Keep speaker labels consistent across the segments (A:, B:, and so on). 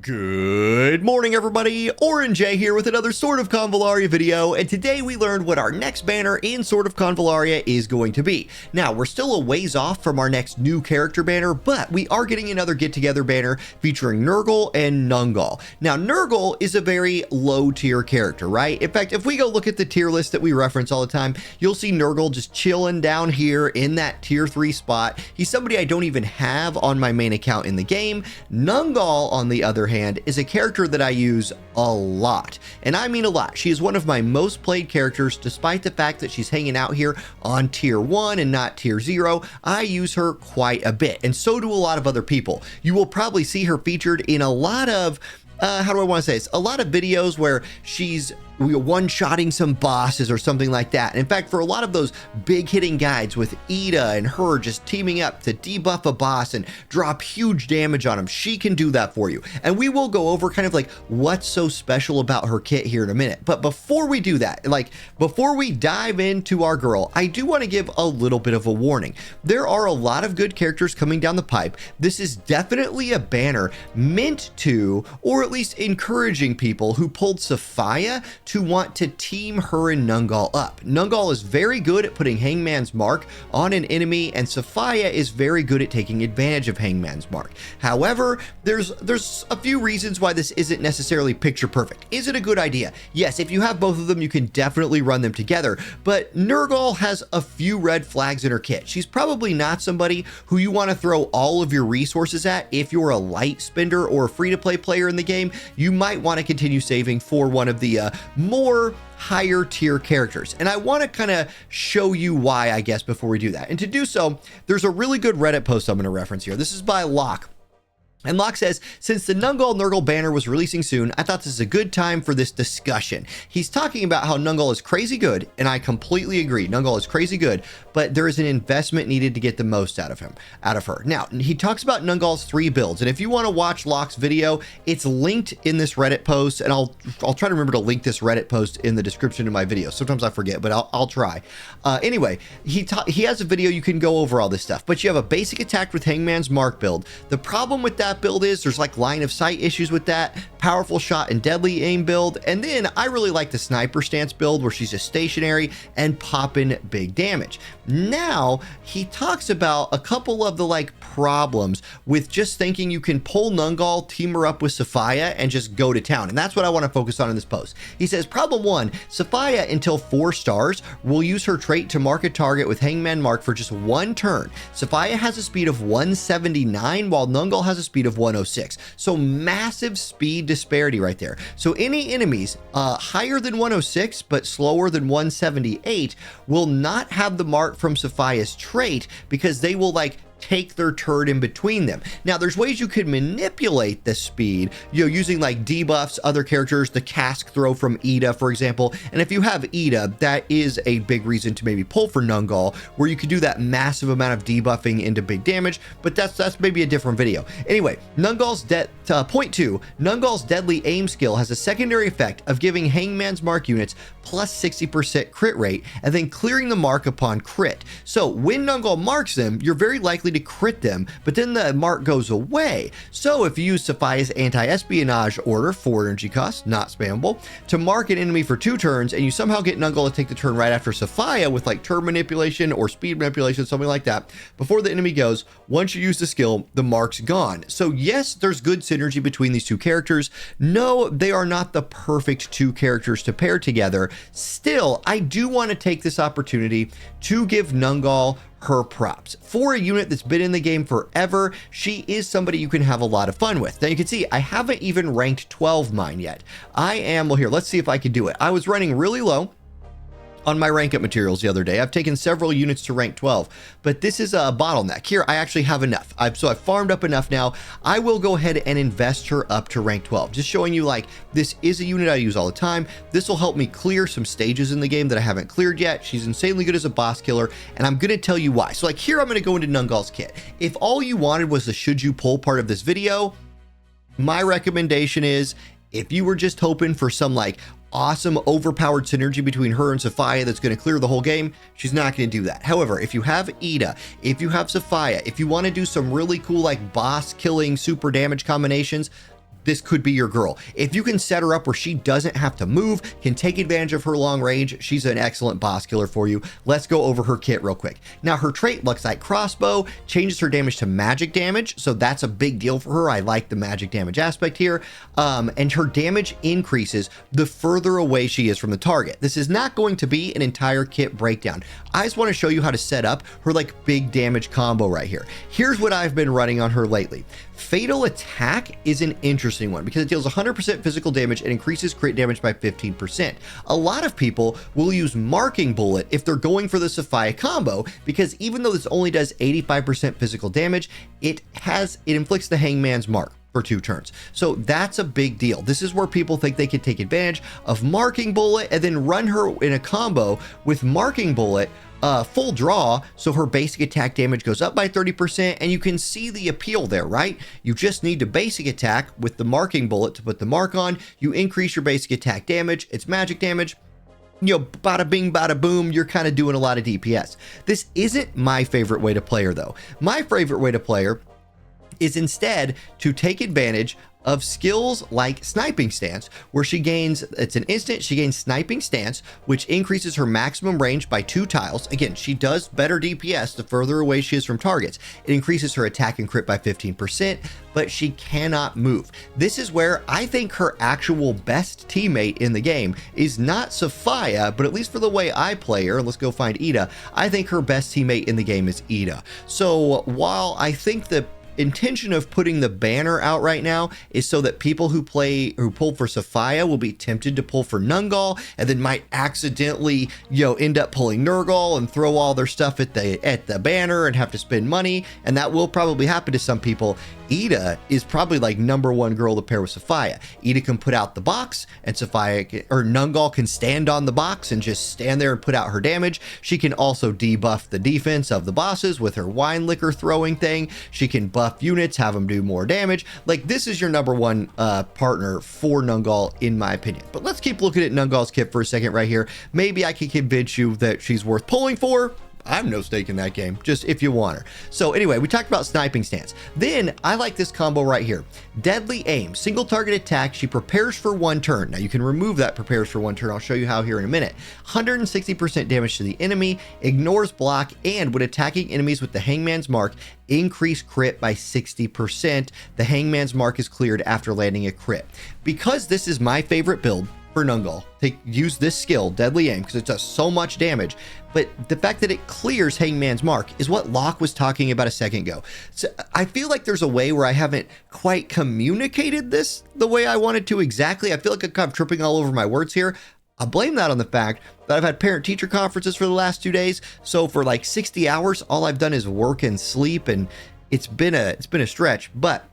A: Good morning, everybody. Orange J here with another Sword of Convallaria video, and today we learned what our next banner in Sword of Convallaria is going to be. Now, we're still a ways off from our next new character banner, but we are getting another get-together banner featuring Nurgle and Nungal. Now, Nurgle is a very low-tier character, right? In fact, if we go look at the tier list that we reference all the time, you'll see Nurgle just chilling down here in that tier 3 spot. He's somebody I don't even have on my main account in the game. Nungal, on the other hand, is a character that I use a lot, and I mean a lot. She is one of my most played characters, despite the fact that she's hanging out here on tier 1 and not tier 0. I use her quite a bit, and so do a lot of other people. You will probably see her featured in a lot of how do I want to say this? A lot of videos where she's one-shotting some bosses or something like that. And in fact, for a lot of those big hitting guides with Ida and her just teaming up to debuff a boss and drop huge damage on him, she can do that for you. And we will go over kind of like what's so special about her kit here in a minute. But before we do that, before we dive into our girl, I do want to give a little bit of a warning. There are a lot of good characters coming down the pipe. This is definitely a banner meant to, or at least encouraging people who pulled Sophia to want to team her and Nungal up. Nungal is very good at putting Hangman's Mark on an enemy, and Sophia is very good at taking advantage of Hangman's Mark. However, there's a few reasons why this isn't necessarily picture perfect. Is it a good idea? Yes, if you have both of them, you can definitely run them together, but Nurgle has a few red flags in her kit. She's probably not somebody who you want to throw all of your resources at. If you're a light spender or a free-to-play player in the game, you might want to continue saving for one of the more higher tier characters. And I want to kind of show you why, I guess, before we do that. And to do so, there's a really good Reddit post I'm going to reference here. This is by Locke. And Locke says, since the Nungal Nurgle banner was releasing soon, I thought this is a good time for this discussion. He's talking about how Nungal is crazy good, and I completely agree. Nungal is crazy good, but there is an investment needed to get the most out of her. Now, he talks about Nungal's 3 builds, and if you want to watch Locke's video, it's linked in this Reddit post, and I'll try to remember to link this Reddit post in the description of my video. Sometimes I forget, but I'll try. Anyway, he has a video. You can go over all this stuff, but you have a basic attack with Hangman's Mark build. The problem with that build is there's like line of sight issues with that, powerful shot and deadly aim build, and then I really like the sniper stance build where she's just stationary and popping big damage. Now he talks about a couple of the problems with just thinking you can pull Nungal, team her up with Sophia, and just go to town, and that's what I want to focus on in this post. He says, problem 1, Sophia until 4 stars will use her trait to mark a target with Hangman Mark for just 1 turn. Sophia has a speed of 179 while Nungal has a speed of 106. So massive speed disparity right there. So any enemies higher than 106 but slower than 178 will not have the mark from Sophia's trait, because they will take their turn in between them. Now, there's ways you can manipulate the speed, using debuffs, other characters, the cask throw from Ida, for example. And if you have Ida, that is a big reason to maybe pull for Nungal, where you could do that massive amount of debuffing into big damage, but that's maybe a different video. Anyway, Nungal's point 2, Nungal's deadly aim skill has a secondary effect of giving Hangman's Mark units plus 60% crit rate, and then clearing the mark upon crit. So when Nungal marks them, you're very likely to crit them, but then the mark goes away. So if you use Sophia's anti-espionage order, 4 energy cost, not spammable, to mark an enemy for 2 turns, and you somehow get Nungal to take the turn right after Sophia with turn manipulation or speed manipulation, something like that, before the enemy goes, once you use the skill, the mark's gone. So yes, there's good synergy between these 2 characters. No, they are not the perfect 2 characters to pair together. Still, I do want to take this opportunity to give Nungal her props. For a unit that's been in the game forever, she is somebody you can have a lot of fun with. Now you can see I haven't even ranked 12 mine yet. Well, here, let's see if I can do it. I was running really low on my rank up materials the other day. I've taken several units to rank 12, but this is a bottleneck. Here, I actually have enough. So I've farmed up enough now. I will go ahead and invest her up to rank 12. Just showing you this is a unit I use all the time. This will help me clear some stages in the game that I haven't cleared yet. She's insanely good as a boss killer, and I'm going to tell you why. So here, I'm going to go into Nungal's kit. If all you wanted was the should you pull part of this video, my recommendation is, if you were just hoping for some awesome overpowered synergy between her and Sophia that's going to clear the whole game, she's not going to do that. However, if you have Ida, if you have Sophia, if you want to do some really cool boss killing super damage combinations, this could be your girl. If you can set her up where she doesn't have to move, can take advantage of her long range, she's an excellent boss killer for you. Let's go over her kit real quick. Now, her trait looks like crossbow, changes her damage to magic damage, so that's a big deal for her. I like the magic damage aspect here. And her damage increases the further away she is from the target. This is not going to be an entire kit breakdown. I just want to show you how to set up her like big damage combo right here. Here's what I've been running on her lately. Fatal Attack is an interesting one because it deals 100% physical damage and increases crit damage by 15%. A lot of people will use Marking Bullet if they're going for the Sophia combo, because even though this only does 85% physical damage, it inflicts the Hangman's Mark for 2 turns. So that's a big deal. This is where people think they could take advantage of Marking Bullet and then run her in a combo with Marking Bullet, full draw, so her basic attack damage goes up by 30%, and you can see the appeal there, right? You just need to basic attack with the Marking Bullet to put the mark on. You increase your basic attack damage. It's magic damage. You know, bada bing, bada boom, you're kind of doing a lot of DPS. This isn't my favorite way to play her, though. My favorite way to play her is instead to take advantage of skills like Sniping Stance, where she gains, it's an instant, she gains Sniping Stance, which increases her maximum range by 2 tiles. Again, she does better DPS the further away she is from targets. It increases her attack and crit by 15%, but she cannot move. This is where I think her actual best teammate in the game is not Sophia, but at least for the way I play her, let's go find Ida, I think her best teammate in the game is Ida. So while I think the intention of putting the banner out right now is so that people who pull for Sophia will be tempted to pull for Nungal, and then might accidentally, you know, end up pulling Nurgle and throw all their stuff at the banner and have to spend money, and that will probably happen to some people. Ida is probably like #1 girl to pair with Sophia. Ida can put out the box, and Nungal can stand on the box and just stand there and put out her damage. She can also debuff the defense of the bosses with her wine liquor throwing thing. She can buff units, have them do more damage. Like, this is your #1 partner for Nungal, in my opinion. But let's keep looking at Nungal's kit for a second right here. Maybe I can convince you that she's worth pulling for. I have no stake in that game, just if you want her. So anyway, we talked about Sniping Stance. Then I like this combo right here. Deadly Aim, single target attack. She prepares for 1 turn. Now you can remove that prepares for 1 turn. I'll show you how here in a minute. 160% damage to the enemy, ignores block, and when attacking enemies with the Hangman's Mark, increase crit by 60%. The Hangman's Mark is cleared after landing a crit. Because this is my favorite build for Nungal, use this skill, Deadly Aim, because it does so much damage, but the fact that it clears Hangman's Mark is what Locke was talking about a second ago. So I feel like there's a way where I haven't quite communicated this the way I wanted to exactly. I feel like I'm kind of tripping all over my words here. I blame that on the fact that I've had parent-teacher conferences for the last 2 days, so for like 60 hours, all I've done is work and sleep, and it's been a stretch, but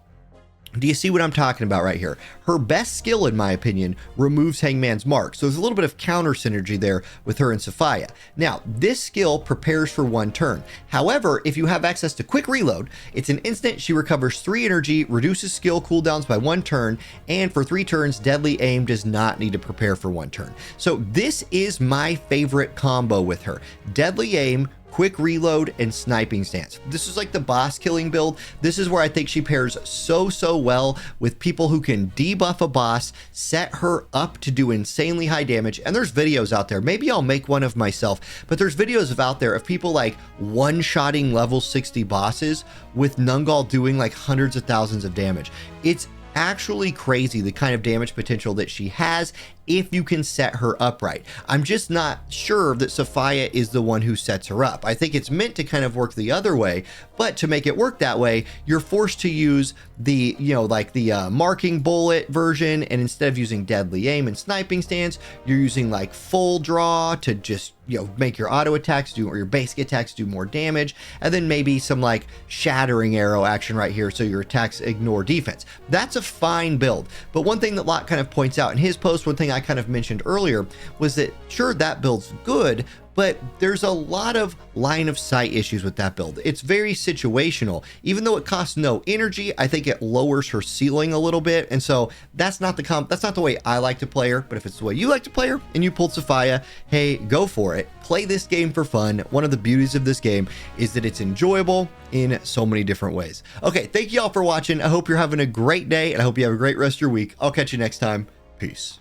A: do you see what I'm talking about right here? Her best skill, in my opinion, removes Hangman's Mark. So there's a little bit of counter synergy there with her and Sophia. Now, this skill prepares for 1 turn. However, if you have access to Quick Reload, it's an instant. She recovers 3 energy, reduces skill cooldowns by 1 turn, and for 3 turns, Deadly Aim does not need to prepare for 1 turn. So this is my favorite combo with her. Deadly Aim, Quick Reload, and Sniping Stance. This is like the boss killing build. This is where I think she pairs so well with people who can debuff a boss, set her up to do insanely high damage. And there's videos out there. Maybe I'll make one of myself, but there's videos out there of people like one-shotting level 60 bosses with Nungal doing like hundreds of thousands of damage. It's actually crazy the kind of damage potential that she has if you can set her up right. I'm just not sure that Sophia is the one who sets her up. I think it's meant to kind of work the other way, but to make it work that way, you're forced to use the, you know, like the Marking Bullet version, and instead of using Deadly Aim and Sniping Stance, you're using like full draw to just, you know, make your auto attacks do, or your basic attacks do more damage, and then maybe some like shattering arrow action right here so your attacks ignore defense. That's a fine build. But one thing that Locke kind of points out in his post, one thing I kind of mentioned earlier was that sure, that build's good, but there's a lot of line of sight issues with that build. It's very situational. Even though it costs no energy, I think it lowers her ceiling a little bit. And so that's not the way I like to play her. But if it's the way you like to play her and you pulled Sophia, hey, go for it. Play this game for fun. One of the beauties of this game is that it's enjoyable in so many different ways. Okay, thank you all for watching. I hope you're having a great day and I hope you have a great rest of your week. I'll catch you next time. Peace.